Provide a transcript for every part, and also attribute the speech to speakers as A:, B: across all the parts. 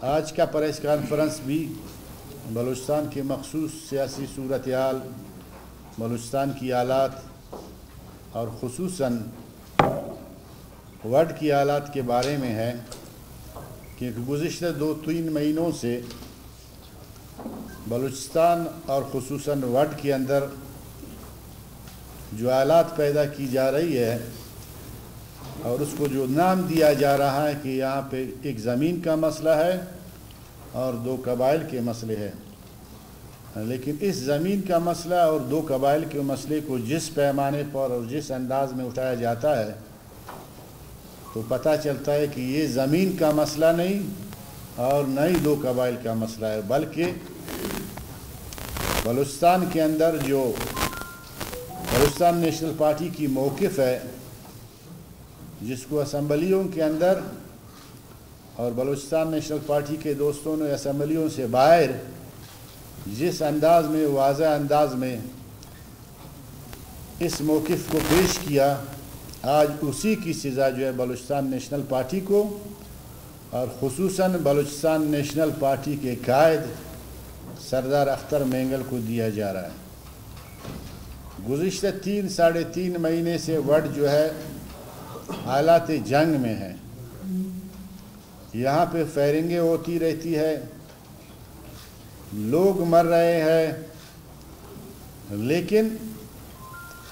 A: آج کا press conference بھی بلوچستان کی مخصوص سیاسی صورتحال، بلوچستان کی حالات اور خصوصاً وڈ کی حالات کے بارے میں ہے، کیونکہ گزشتہ 2-3 مہینوں سے بلوچستان اور خصوصاً وڈ کے اندر جو حالات پیدا کی جا رہی ہے اور اس کو جو نام دیا جا رہا ہے کہ یہاں پہ ایک زمین کا مسئلہ ہے اور 2 قبائل کے مسئلے ہیں، لیکن اس زمین کا مسئلہ اور 2 قبائل کے مسئلے کو جس پیمانے پر اور جس انداز میں اٹھایا جاتا ہے تو پتہ چلتا ہے کہ یہ زمین کا مسئلہ نہیں اور نہ ہی 2 قبائل کا مسئلہ ہے، بلکہ بلوچستان کے اندر جو بلوچستان نیشنل پارٹی کی موقف ہے، جس کو اسمبلیوں کے اندر اور بلوچستان نیشنل پارٹی کے دوستوں نے اسمبلیوں سے باہر جس انداز میں واضح انداز میں اس موقف کو پیش کیا، آج اسی کی سزا جو ہے بلوچستان نیشنل پارٹی کو اور خصوصاً بلوچستان نیشنل پارٹی کے قائد سردار اختر مینگل کو دیا جا رہا ہے۔ گزشتہ 3-3.5 مہینے سے وڈ جو ہے حالات جنگ میں ہے، یہاں پہ فائرنگیں ہوتی رہتی ہے، لوگ مر رہے ہیں، لیکن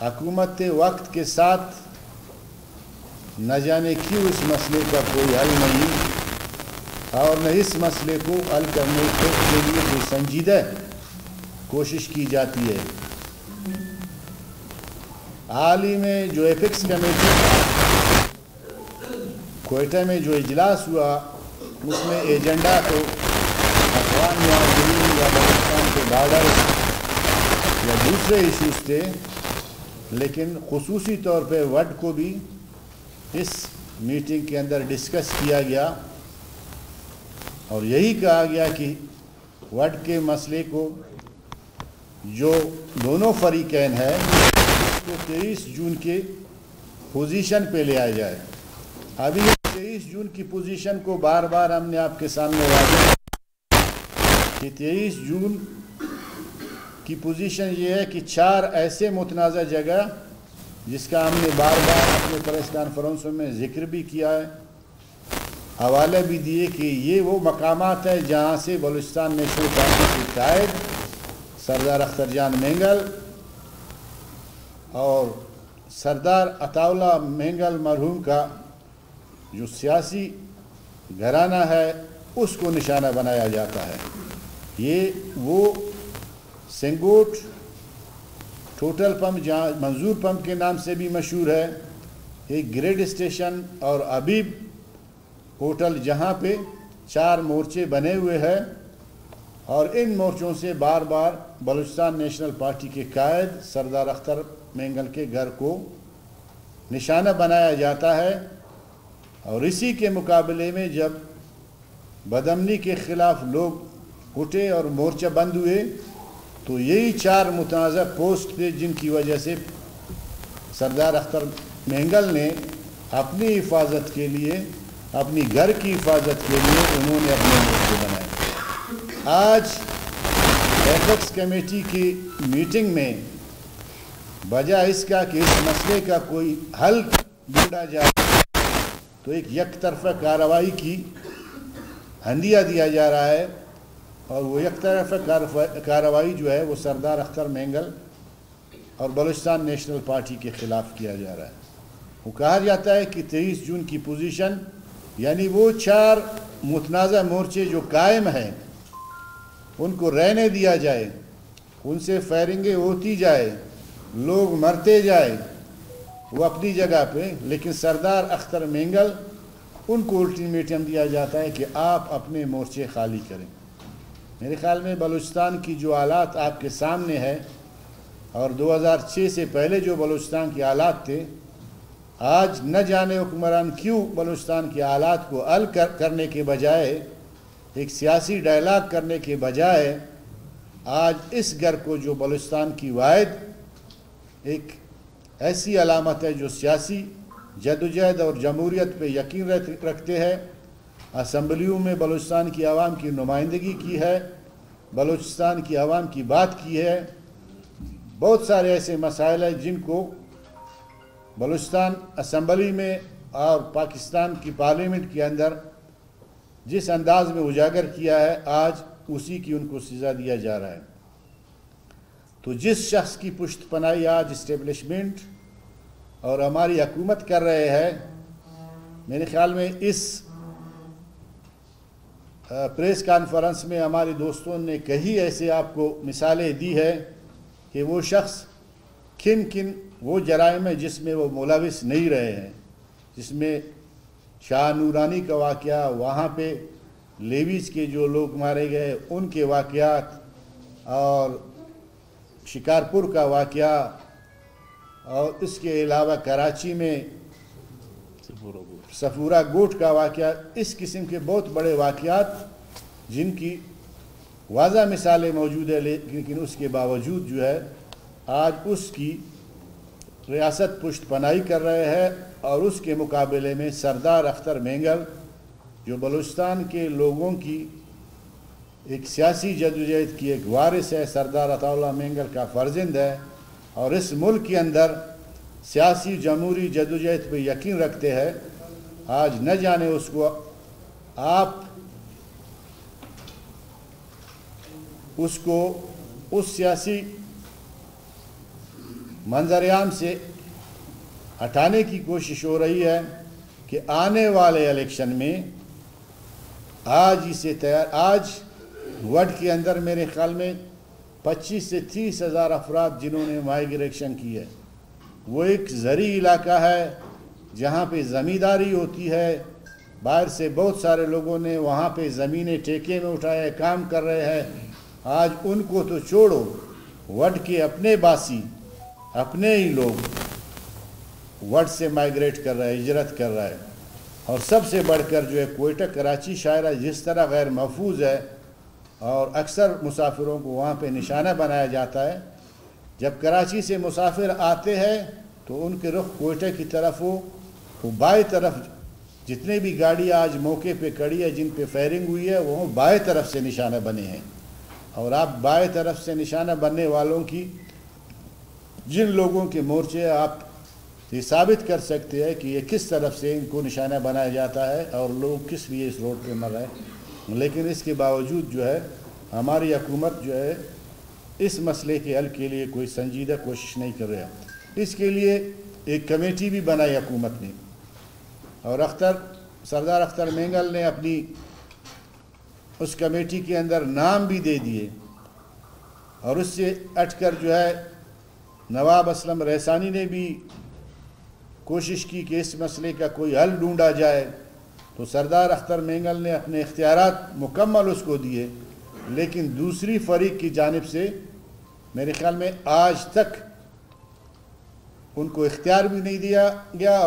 A: حکومت وقت کے ساتھ نہ جانے کیوں اس مسئلے کا کوئی حل نہیں اور نہ اس مسئلے کو حل کرنے کے لیے کوئی سنجیدہ کوشش کی جاتی ہے۔ حال ہی میں جو ایپیکس کمیٹی کوئٹہ میں جو اجلاس ہوا، اس میں ایجنڈا تو افغان مہاجرین یا بلوچستان کے بارڈر یا دوسرے ایشوز تھے، لیکن خصوصی طور پہ وڈ کو بھی اس میٹنگ کے اندر ڈسکس کیا گیا اور یہی کہا گیا کہ وڈ کے مسئلے کو جو دونوں فریقین ہیں اس کو 23 جون کے پوزیشن پہ لے آیا جائے۔ ابھی 23 جون کی پوزیشن کو بار بار ہم نے آپ کے سامنے واضح کہ 23 جون کی پوزیشن یہ ہے کہ 4 ایسے متنازع جگہ جس کا ہم نے بار بار اپنے پریس کانفرنسوں میں ذکر بھی کیا ہے، حوالے بھی دیے کہ یہ وہ مقامات ہیں جہاں سے بلوچستان نیشنل پارٹی کے قائد سردار اختر جان مینگل اور سردار عطا اللہ مینگل مرحوم کا جو سیاسی گھرانہ ہے اس کو نشانہ بنایا جاتا ہے۔ یہ وہ سنگوٹ ٹوٹل پمپ جہاں منظور پمپ کے نام سے بھی مشہور ہے، ایک گریڈ اسٹیشن اور ابیب ہوٹل جہاں پہ 4 مورچے بنے ہوئے ہیں اور ان مورچوں سے بار بار بلوچستان نیشنل پارٹی کے قائد سردار اختر مینگل کے گھر کو نشانہ بنایا جاتا ہے، اور اسی کے مقابلے میں جب بدامنی کے خلاف لوگ اٹھے اور مورچہ بند ہوئے تو یہی 4 متنازع پوسٹ تھے جن کی وجہ سے سردار اختر مینگل نے اپنی حفاظت کے لیے، اپنی گھر کی حفاظت کے لیے انہوں نے اپنے مورچے بنائے۔ آج ایپیکس کمیٹی کی میٹنگ میں بجائے اس کا کہ اس مسئلے کا کوئی حل ڈھونڈا جائے تو ایک یک طرفہ کارروائی کی ہندیہ دیا جا رہا ہے، اور وہ یک طرفہ کارروائی جو ہے وہ سردار اختر مینگل اور بلوچستان نیشنل پارٹی کے خلاف کیا جا رہا ہے۔ وہ کہا جاتا ہے کہ 23 جون کی پوزیشن یعنی وہ 4 متنازع مورچے جو قائم ہیں ان کو رہنے دیا جائے، ان سے فائرنگیں ہوتی جائے، لوگ مرتے جائے وہ اپنی جگہ پہ، لیکن سردار اختر مینگل ان کو الٹیمیٹم دیا جاتا ہے کہ آپ اپنے مورچے خالی کریں۔ میرے خیال میں بلوچستان کی جو حالات آپ کے سامنے ہے اور 2006 سے پہلے جو بلوچستان کے حالات تھے، آج نہ جانے حکمران کیوں بلوچستان کے حالات کو حل کرنے کے بجائے، ایک سیاسی ڈائلاگ کرنے کے بجائے، آج اس گھر کو جو بلوچستان کی واحد ایک ایسی علامت ہے جو سیاسی جدوجہد اور جمہوریت پہ یقین رکھتے ہیں، اسمبلیوں میں بلوچستان کی عوام کی نمائندگی کی ہے، بلوچستان کی عوام کی بات کی ہے۔ بہت سارے ایسے مسائل ہیں جن کو بلوچستان اسمبلی میں اور پاکستان کی پارلیمنٹ کے اندر جس انداز میں اجاگر کیا ہے، آج اسی کی ان کو سزا دیا جا رہا ہے۔ تو جس شخص کی پشت پناہی آج اسٹیبلشمنٹ اور ہماری حکومت کر رہے ہیں، میرے خیال میں اس پریس کانفرنس میں ہمارے دوستوں نے کئی ایسے آپ کو مثالیں دی ہے کہ وہ شخص کن کن وہ جرائم ہیں جس میں وہ ملوث نہیں رہے ہیں، جس میں شاہ نورانی کا واقعہ، وہاں پہ لیویز کے جو لوگ مارے گئے ان کے واقعات، اور شکارپور کا واقعہ، اور اس کے علاوہ کراچی میں صفورہ گوٹ کا واقعہ، اس قسم کے بہت بڑے واقعات جن کی واضح مثالیں موجود ہیں، لیکن اس کے باوجود جو ہے آج اس کی ریاست پشت پناہی کر رہے ہیں، اور اس کے مقابلے میں سردار اختر مینگل جو بلوچستان کے لوگوں کی ایک سیاسی جدوجہد کی ایک وارث ہے، سردار عطا اللہ مینگل کا فرزند ہے، اور اس ملک کے اندر سیاسی جمہوری جدوجہد پہ یقین رکھتے ہیں، آج نہ جانے اس کو آپ اس سیاسی منظر عام سے ہٹانے کی کوشش ہو رہی ہے کہ آنے والے الیکشن میں آج وڈ کے اندر میرے خیال میں 25 سے 30 ہزار افراد جنہوں نے مائیگریشن کی ہے، وہ ایک زرعی علاقہ ہے جہاں پہ زمینداری ہوتی ہے، باہر سے بہت سارے لوگوں نے وہاں پہ زمینیں ٹھیکے میں اٹھائے کام کر رہے ہیں۔ آج ان کو تو چھوڑو، وڈ کے اپنے باسی، اپنے ہی لوگ وڈ سے مائیگریٹ کر رہے ہیں، ہجرت کر رہا ہے، اور سب سے بڑھ کر جو ہے کوئٹہ کراچی شاہراہ جس طرح غیر محفوظ ہے اور اکثر مسافروں کو وہاں پہ نشانہ بنایا جاتا ہے، جب کراچی سے مسافر آتے ہیں تو ان کے رخ کوئٹہ کی طرف ہو، وہ بائیں طرف جتنے بھی گاڑی آج موقع پہ کھڑی ہے جن پہ فائرنگ ہوئی ہے وہ بائیں طرف سے نشانہ بنے ہیں، اور آپ بائیں طرف سے نشانہ بننے والوں کی جن لوگوں کے مورچے آپ یہ ثابت کر سکتے ہیں کہ یہ کس طرف سے ان کو نشانہ بنایا جاتا ہے اور لوگ کس لیے اس روڈ پہ مر رہے ہیں، لیکن اس کے باوجود جو ہے ہماری حکومت جو ہے اس مسئلے کے حل کے لیے کوئی سنجیدہ کوشش نہیں کر رہا ہے۔ اس کے لیے ایک کمیٹی بھی بنائی حکومت نے، اور سردار اختر مینگل نے اپنی اس کمیٹی کے اندر نام بھی دے دیے، اور اس سے ہٹ کر جو ہے نواب اسلم رحسانی نے بھی کوشش کی کہ اس مسئلے کا کوئی حل ڈھونڈا جائے، تو سردار اختر مینگل نے اپنے اختیارات مکمل اس کو دیے، لیکن دوسری فریق کی جانب سے میرے خیال میں آج تک ان کو اختیار بھی نہیں دیا گیا،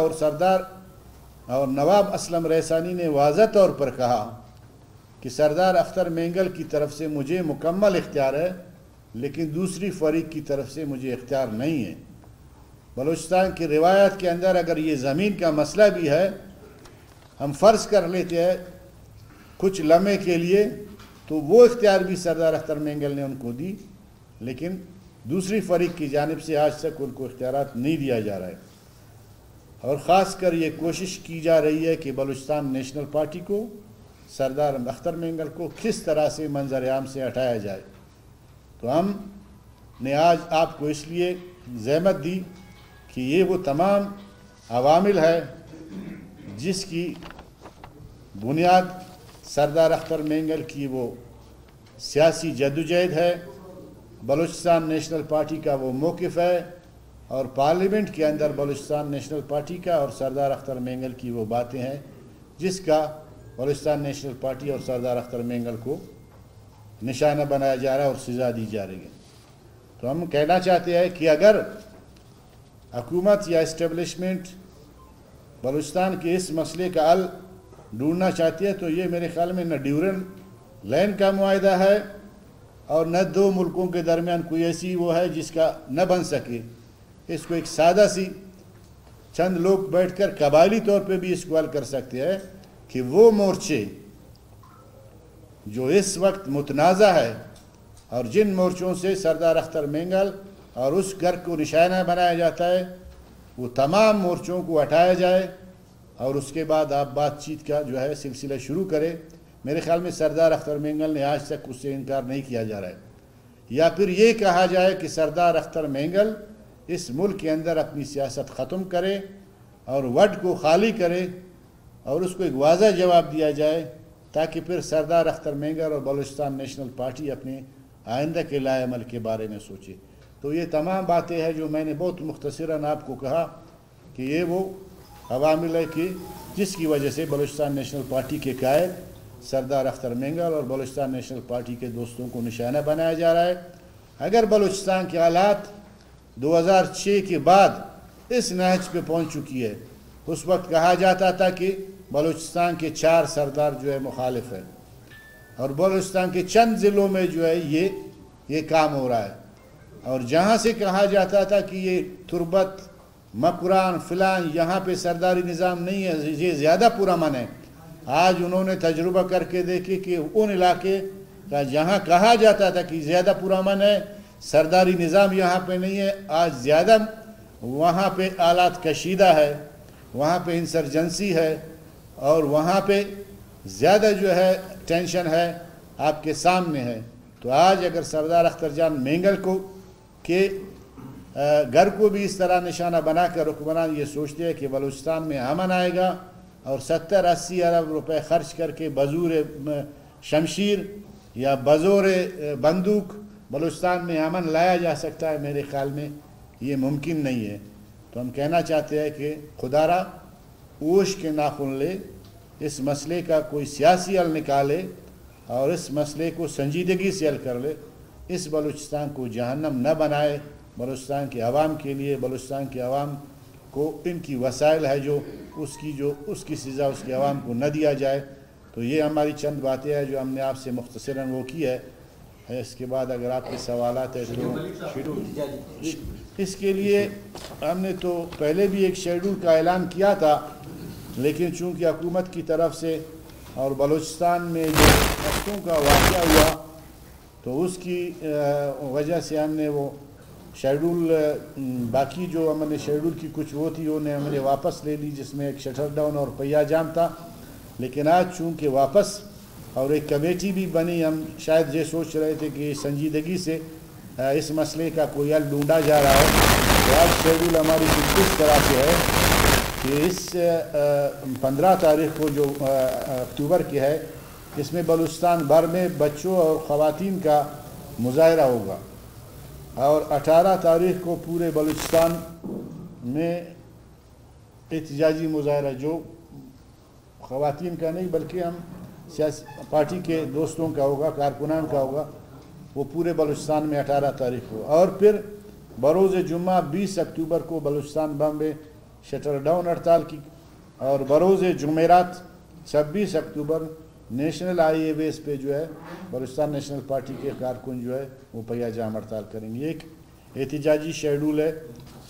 A: اور نواب اسلم رحسانی نے واضح طور پر کہا کہ سردار اختر مینگل کی طرف سے مجھے مکمل اختیار ہے، لیکن دوسری فریق کی طرف سے مجھے اختیار نہیں ہے۔ بلوچستان کی روایت کے اندر اگر یہ زمین کا مسئلہ بھی ہے، ہم فرض کر لیتے ہیں کچھ لمحے کے لیے، تو وہ اختیار بھی سردار اختر مینگل نے ان کو دی، لیکن دوسری فریق کی جانب سے آج تک ان کو اختیارات نہیں دیا جا رہا ہے، اور خاص کر یہ کوشش کی جا رہی ہے کہ بلوچستان نیشنل پارٹی کو، سردار اختر مینگل کو کس طرح سے منظر عام سے ہٹایا جائے۔ تو ہم نے آج آپ کو اس لیے زحمت دی کہ یہ وہ تمام عوامل ہے جس کی بنیاد سردار اختر مینگل کی وہ سیاسی جدوجہد ہے، بلوچستان نیشنل پارٹی کا وہ موقف ہے، اور پارلیمنٹ کے اندر بلوچستان نیشنل پارٹی کا اور سردار اختر مینگل کی وہ باتیں ہیں جس کا بلوچستان نیشنل پارٹی اور سردار اختر مینگل کو نشانہ بنایا جا رہا ہے اور سزا دی جا رہی ہے۔ تو ہم کہنا چاہتے ہیں کہ اگر حکومت یا اسٹیبلشمنٹ بلوچستان کے اس مسئلے کا حل ڈھونڈنا چاہتی ہے، تو یہ میرے خیال میں نہ ڈیورنڈ لائن کا معاہدہ ہے اور نہ دو ملکوں کے درمیان کوئی ایسی وہ ہے جس کا نہ بن سکے۔ اس کو ایک سادہ سی چند لوگ بیٹھ کر قبائلی طور پہ بھی اس کو حل کر سکتے ہیں، کہ وہ مورچے جو اس وقت متنازع ہے اور جن مورچوں سے سردار اختر مینگل اور اس گھر کو نشانہ بنایا جاتا ہے وہ تمام مورچوں کو ہٹایا جائے اور اس کے بعد آپ بات چیت کا جو ہے سلسلہ شروع کرے. میرے خیال میں سردار اختر مینگل نے آج تک اس سے انکار نہیں کیا جا رہا ہے. یا پھر یہ کہا جائے کہ سردار اختر مینگل اس ملک کے اندر اپنی سیاست ختم کرے اور وڈ کو خالی کرے اور اس کو ایک واضح جواب دیا جائے تاکہ پھر سردار اختر مینگل اور بلوچستان نیشنل پارٹی اپنے آئندہ کے لائے عمل کے بارے میں سوچے. تو یہ تمام باتیں ہیں جو میں نے بہت مختصراً آپ کو کہا کہ یہ وہ عوامل ہے کہ جس کی وجہ سے بلوچستان نیشنل پارٹی کے قائد سردار اختر مینگل اور بلوچستان نیشنل پارٹی کے دوستوں کو نشانہ بنایا جا رہا ہے. اگر بلوچستان کے حالات 2006 کے بعد اس نہج پہ پہنچ چکی ہے, اس وقت کہا جاتا تھا کہ بلوچستان کے 4 سردار جو ہے مخالف ہیں اور بلوچستان کے چند ضلعوں میں جو ہے یہ کام ہو رہا ہے, اور جہاں سے کہا جاتا تھا کہ یہ تربت مکران فلان یہاں پہ سرداری نظام نہیں ہے, یہ زیادہ پرامن ہے. آج انہوں نے تجربہ کر کے دیکھے کہ ان علاقے کا جہاں کہا جاتا تھا کہ زیادہ پرامن ہے, سرداری نظام یہاں پہ نہیں ہے, آج زیادہ وہاں پہ آلات کشیدہ ہے, وہاں پہ انسرجنسی ہے اور وہاں پہ زیادہ جو ہے ٹینشن ہے آپ کے سامنے ہے. تو آج اگر سردار اختر جان مینگل کو کہ گھر کو بھی اس طرح نشانہ بنا کر حکمران یہ سوچتے ہیں کہ بلوچستان میں امن آئے گا اور 70-80 ارب روپے خرچ کر کے بزور شمشیر یا بزور بندوق بلوچستان میں امن لایا جا سکتا ہے, میرے خیال میں یہ ممکن نہیں ہے. تو ہم کہنا چاہتے ہیں کہ خدا را اوش کے ناخن لے, اس مسئلے کا کوئی سیاسی حل نکالے اور اس مسئلے کو سنجیدگی سے حل کر لے, اس بلوچستان کو جہنم نہ بنائے. بلوچستان کے عوام کے لیے, بلوچستان کے عوام کو ان کی وسائل ہے جو اس کی سزا اس کے عوام کو نہ دیا جائے. تو یہ ہماری چند باتیں ہیں جو ہم نے آپ سے مختصراً وہ کی ہے. اس کے بعد اگر آپ کے سوالات ہیں تو اس کے لیے ہم نے تو پہلے بھی ایک شیڈول کا اعلان کیا تھا, لیکن چونکہ حکومت کی طرف سے اور بلوچستان میں جو ہفتوں کا واقعہ ہوا تو اس کی وجہ سے ہم نے وہ شیڈول باقی جو ہم نے شیڈول کی کچھ وہ تھی انہیں ہم نے واپس لے لی, جس میں ایک شٹر ڈاؤن اور پہیا جام تھا. لیکن آج چونکہ واپس اور ایک کمیٹی بھی بنی, ہم شاید یہ سوچ رہے تھے کہ سنجیدگی سے اس مسئلے کا کوئی حل ڈھونڈا جا رہا ہے. تو آج شیڈول ہماری کچھ اس طرح سے ہے کہ اس 15 تاریخ کو جو اکتوبر کی ہے, اس میں بلوچستان بھر میں بچوں اور خواتین کا مظاہرہ ہوگا اور 18 تاریخ کو پورے بلوچستان میں احتجاجی مظاہرہ جو خواتین کا نہیں بلکہ ہم سیاسی پارٹی کے دوستوں کا ہوگا, کارکنان کا ہوگا, وہ پورے بلوچستان میں 18 تاریخ کو. اور پھر بروز جمعہ 20 اکتوبر کو بلوچستان بھر میں شٹر ڈاؤن ہڑتال کی, اور بروز جمعرات 26 اکتوبر نیشنل آئی ویز پہ جو ہے بلوچستان نیشنل پارٹی کے کارکن جو ہے وہ پہیا جام ہڑتال کریں گے. ایک احتجاجی شیڈول ہے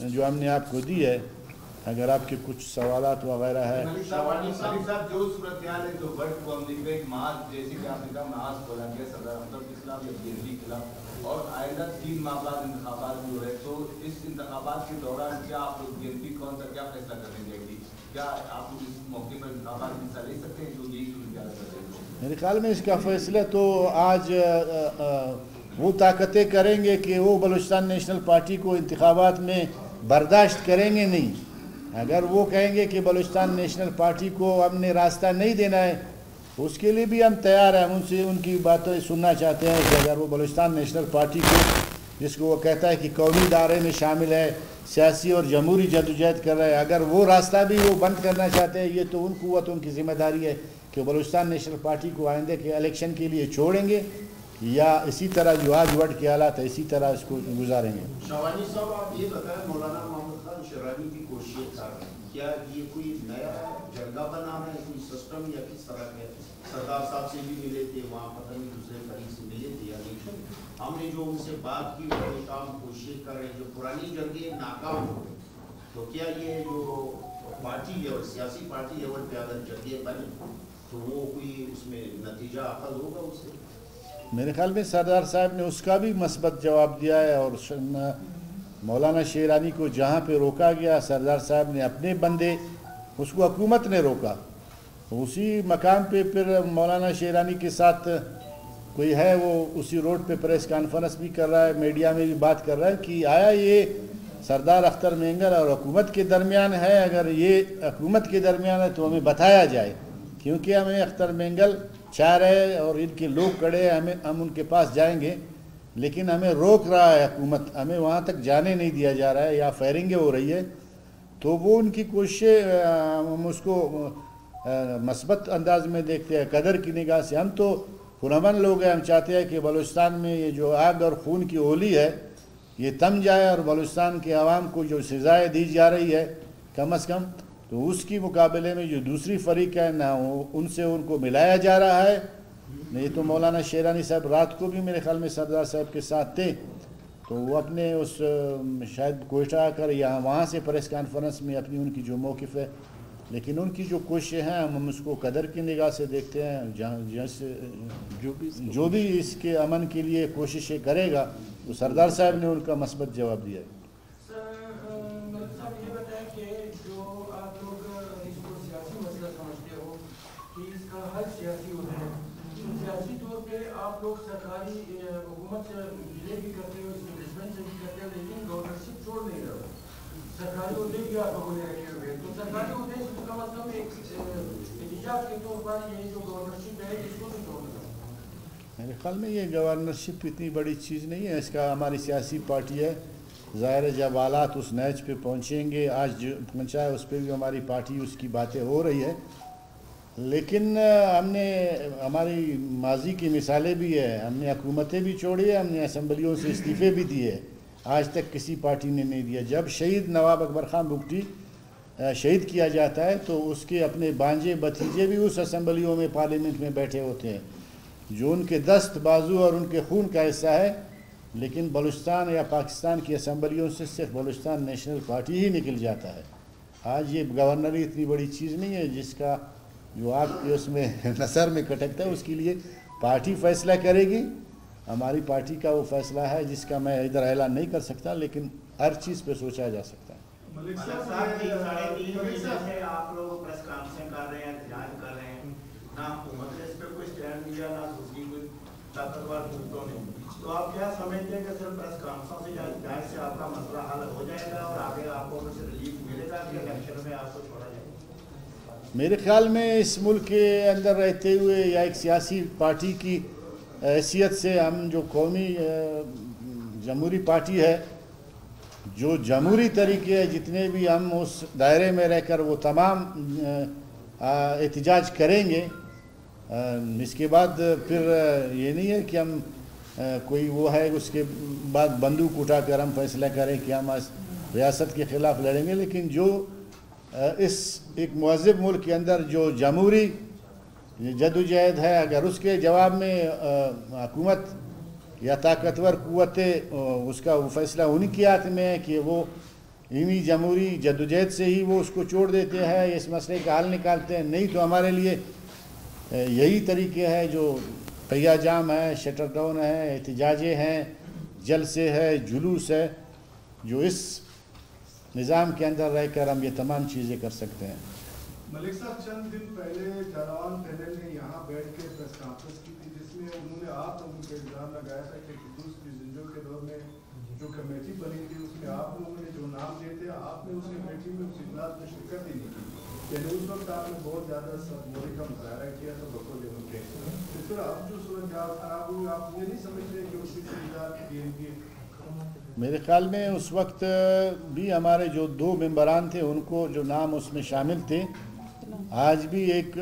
A: جو ہم نے آپ کو دی ہے. اگر آپ کے کچھ سوالات وغیرہ ہے.
B: شوانی صاحب جو صورتحال ہے جو ورڈ کو ہم نے ایک محاذ جیسے کہ آپ نے کہا محاذ کھولا گیا سردار اختر کے خلاف یا بی این پی کے خلاف, اور آئندہ 3 ماہ بعد انتخابات بھی ہو رہے, تو اس انتخابات کے دوران کیا آپ لوگ بی این پی کون سا کیا فیصلہ کریں گے, کیا آپ لوگ اس موقع پر انتخابات میں حصہ لے سکتے ہیں جو یہی صورتحال کرتے ہیں؟
A: میرے خیال میں اس کا فیصلہ تو آج وہ طاقتیں کریں گے کہ وہ بلوچستان نیشنل پارٹی کو انتخابات میں برداشت کریں گے نہیں. اگر وہ کہیں گے کہ بلوچستان نیشنل پارٹی کو ہم نے راستہ نہیں دینا ہے, اس کے لیے بھی ہم تیار ہیں. ہم ان سے ان کی باتیں سننا چاہتے ہیں کہ اگر وہ بلوچستان نیشنل پارٹی کو, جس کو وہ کہتا ہے کہ قومی دائرے میں شامل ہے, سیاسی اور جمہوری جدوجہد کر رہے ہیں, اگر وہ راستہ بھی وہ بند کرنا چاہتے ہیں, یہ تو ان قوتوں کی ذمہ داری ہے کہ بلوچستان نیشنل پارٹی کو آئندے کے الیکشن کے لیے چھوڑیں گے یا اسی طرح جو آج وڈ کے حالات ہے اسی طرح اس کو گزاریں گے.
C: شوانی صاحب آپ یہ بتائیں, مولانا محمد خان شرانی کی کوششیں کر رہے ہیں, کیا یہ کوئی نیا جرگہ بنا ہے, کوئی سسٹم یا کس طرح کے؟ سردار صاحب سے بھی ملے تھے وہاں, پتہ نہیں دوسرے فریق سے ملے تھے یا نہیں, ہم نے جو ان سے بات کی وہ کام کوشش کر رہے ہیں, جو پرانی جرگیں ناکام ہو گئی, تو کیا یہ جو پارٹی لیول سیاسی پارٹی لیول پہ اگر جرگیں بنے تو وہ کوئی اس میں نتیجہ اخذ ہوگا اس سے؟
A: میرے خیال میں سردار صاحب نے اس کا بھی مثبت جواب دیا ہے، اور مولانا شیرانی کو جہاں پہ روکا گیا سردار صاحب نے اپنے بندے، اس کو حکومت نے روکا، اسی مقام پہ پھر مولانا شیرانی کے ساتھ کوئی ہے وہ اسی روڈ پہ پریس کانفرنس بھی کر رہا ہے، میڈیا میں بھی بات کر رہا ہے کہ آیا یہ سردار اختر مینگل اور حکومت کے درمیان ہے؟ اگر یہ حکومت کے درمیان ہے تو ہمیں بتایا جائے، کیونکہ ہمیں اختر مینگل چاہ رہے اور ان کے لوگ کھڑے ہیں، ہم ان کے پاس جائیں گے، لیکن ہمیں روک رہا ہے حکومت، ہمیں وہاں تک جانے نہیں دیا جا رہا ہے یا فائرنگیں ہو رہی ہے۔ تو وہ ان کی کوششیں ہم اس کو مثبت انداز میں دیکھتے ہیں، قدر کی نگاہ سے۔ ہم تو پرامن لوگ ہیں، ہم چاہتے ہیں کہ بلوچستان میں یہ جو آگ اور خون کی ہولی ہے یہ تم جائے، اور بلوچستان کے عوام کو جو سزائیں دی جا رہی ہے کم از کم، تو اس کی مقابلے میں جو دوسری فریق ہے نہ ان سے ان کو ملایا جا رہا ہے۔ نہیں تو مولانا شیرانی صاحب رات کو بھی میرے خیال میں سردار صاحب کے ساتھ تھے، تو وہ اپنے اس شاید کوئٹہ آ کر یا وہاں سے پریس کانفرنس میں اپنی ان کی جو موقف ہے، لیکن ان کی جو کوششیں ہیں ہم اس کو قدر کی نگاہ سے دیکھتے ہیں۔ جو بھی اس کے امن کے لیے کوششیں کرے گا تو سردار صاحب نے ان کا مثبت جواب دیا ہے۔
D: سیاسی طور پہ آپ لوگ سرکاری حکومت سے ڈیلے بھی کرتے ہو، انویسٹمنٹ سے بھی کرتے ہو، لیکن گورنرشپ چھوڑ نہیں رہا، سرکاری عہدے بھی آپ لوگوں نے رکھے ہوئے، تو سرکاری عہدے سے کم از کم ایک احتجاج کے طور پر یہ جو گورنرشپ ہے اس کو بھی چھوڑنا۔
A: میرے خیال میں یہ گورنرشپ اتنی بڑی چیز نہیں ہے، اس کا ہماری سیاسی پارٹی ہے، ظاہر ہے جب حالات اس نیچ پہ پہنچیں گے، آج جو پہنچا ہے اس پہ بھی ہماری پارٹی اس کی باتیں ہو رہی ہے، لیکن ہم نے ہماری ماضی کی مثالیں بھی ہیں، ہم نے حکومتیں بھی چھوڑی ہے، ہم نے اسمبلیوں سے استعفے بھی دیے، آج تک کسی پارٹی نے نہیں دیا۔ جب شہید نواب اکبر خان بگٹی شہید کیا جاتا ہے تو اس کے اپنے بانجے بھتیجے بھی اس اسمبلیوں میں پارلیمنٹ میں بیٹھے ہوتے ہیں، جو ان کے دست بازو اور ان کے خون کا حصہ ہے، لیکن بلوچستان یا پاکستان کی اسمبلیوں سے صرف بلوچستان نیشنل پارٹی ہی نکل جاتا ہے۔ آج یہ گورنری اتنی بڑی چیز نہیں ہے جس کا جو آپ کے اس میں نثر میں کٹکتا ہے، اس کے لیے پارٹی فیصلہ کرے گی، ہماری پارٹی کا وہ فیصلہ ہے جس کا میں ادھر اعلان نہیں کر سکتا، لیکن ہر چیز پہ سوچا جا سکتا ہے۔
C: ملک صاحب 3.5 مہینے سے آپ لوگ پریس کانفرنس کر رہے ہیں، احتجاج کر رہے ہیں، نہ حکومت نے اس پہ کوئی اسٹینڈ لیا نہ دوسری کوئی طاقتور قوتوں نے، تو آپ کیا سمجھتے ہیں کہ صرف پریس کانفرنس یا احتجاج سے آپ کا مسئلہ حل ہو جائے گا اور آگے آپ کو کچھ ریلیف ملے گا کہ الیکشن میں آپ کو چھوڑا جائے گا؟
A: میرے خیال میں اس ملک کے اندر رہتے ہوئے یا ایک سیاسی پارٹی کی حیثیت سے ہم جو قومی جمہوری پارٹی ہے، جو جمہوری طریقے جتنے بھی ہم اس دائرے میں رہ کر وہ تمام احتجاج کریں گے۔ اس کے بعد پھر یہ نہیں ہے کہ ہم کوئی وہ ہے اس کے بعد بندوق اٹھا کر ہم فیصلہ کریں کہ ہم ریاست کے خلاف لڑیں گے، لیکن جو اس ایک مہذب ملک کے اندر جو جمہوری جدوجہد ہے، اگر اس کے جواب میں حکومت یا طاقتور قوتیں اس کا وہ فیصلہ انہیں کی ہاتھ میں ہے کہ وہ انہی جمہوری جدوجہد سے ہی وہ اس کو چھوڑ دیتے ہیں، اس مسئلے کا حل نکالتے ہیں، نہیں تو ہمارے لیے یہی طریقے ہے جو پہیا جام ہے، شٹر ڈاؤن ہے، احتجاجیں ہیں، جلسے ہے، جلوس ہے، جو اس نظام کے اندر رہ کر ہم یہ تمام چیزیں کر سکتے ہیں۔
E: ملک صاحب چند دن پہلے جاروان پینل نے یہاں بیٹھ کے پریس کانفرنس کی تھی، جس میں انہوں نے آپ لوگوں کو الزام لگایا تھا کہ قدوس کی زنجو کے دور میں جو کمیٹی بنی تھی اس میں آپ لوگوں نے جو نام دیے تھے، آپ نے اس کمیٹی میں اس اجلاس میں شرکت ہی نہیں کی، یعنی اس وقت آپ نے بہت زیادہ سرگوری کا مظاہرہ کیا تھا بقول ان کے، پھر اب جو صورتحال خراب ہوئی، آپ یہ نہیں سمجھتے کہ اس کی
A: میرے خیال میں اس وقت بھی ہمارے جو 2 ممبران تھے ان کو جو نام اس میں شامل تھے، آج بھی ایک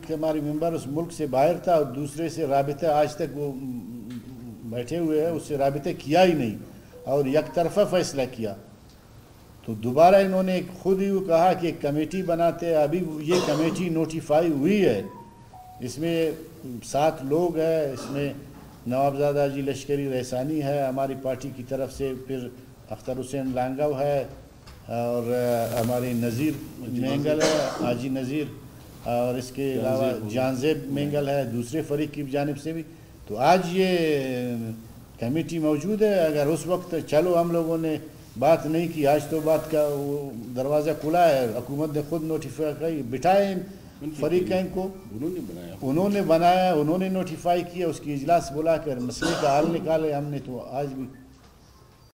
A: ہماری ممبر اس ملک سے باہر تھا اور دوسرے سے رابطہ آج تک وہ بیٹھے ہوئے ہیں، اس سے رابطہ کیا ہی نہیں اور یک طرفہ فیصلہ کیا، تو دوبارہ انہوں نے خود ہی کہا کہ ایک کمیٹی بناتے ہیں۔ ابھی یہ کمیٹی نوٹیفائی ہوئی ہے، اس میں 7 لوگ ہیں، اس میں نوابزادہ جی لشکری رحسانی ہے ہماری پارٹی کی طرف سے، پھر اختر حسین لانگو ہے اور ہماری نذیر مینگل ہے، حاجی نذیر اور اس کے علاوہ جانزیب مینگل ہے دوسرے فریق کی جانب سے بھی. تو آج یہ کمیٹی موجود ہے. اگر اس وقت چلو ہم لوگوں نے بات نہیں کی, آج تو بات کا وہ دروازہ کھلا ہے, حکومت نے خود نوٹیفائی بٹھائے فریقین کو, انہوں نے بنایا, انہوں نے نوٹیفائی کیا, اس کی اجلاس بلا کر مسئلے کا حل نکالے. ہم نے تو آج بھی